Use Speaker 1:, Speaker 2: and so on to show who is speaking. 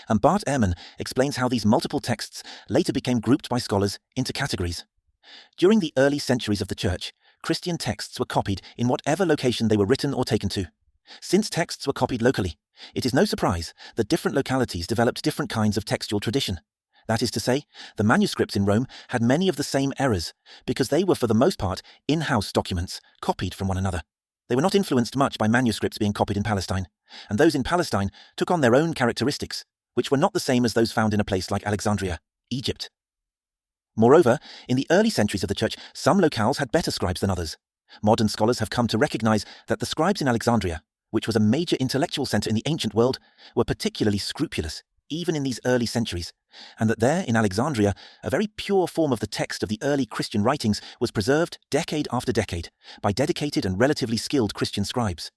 Speaker 1: and Bart Ehrman explains how these multiple texts later became grouped by scholars into categories. During the early centuries of the Church, Christian texts were copied in whatever location they were written or taken to. Since texts were copied locally, it is no surprise that different localities developed different kinds of textual tradition. That is to say, the manuscripts in Rome had many of the same errors, because they were for the most part in-house documents, copied from one another. They were not influenced much by manuscripts being copied in Palestine, and those in Palestine took on their own characteristics, which were not the same as those found in a place like Alexandria, Egypt. Moreover, in the early centuries of the Church, some locales had better scribes than others. Modern scholars have come to recognize that the scribes in Alexandria, which was a major intellectual center in the ancient world, were particularly scrupulous, even in these early centuries, and that there, in Alexandria, a very pure form of the text of the early Christian writings was preserved decade after decade by dedicated and relatively skilled Christian scribes.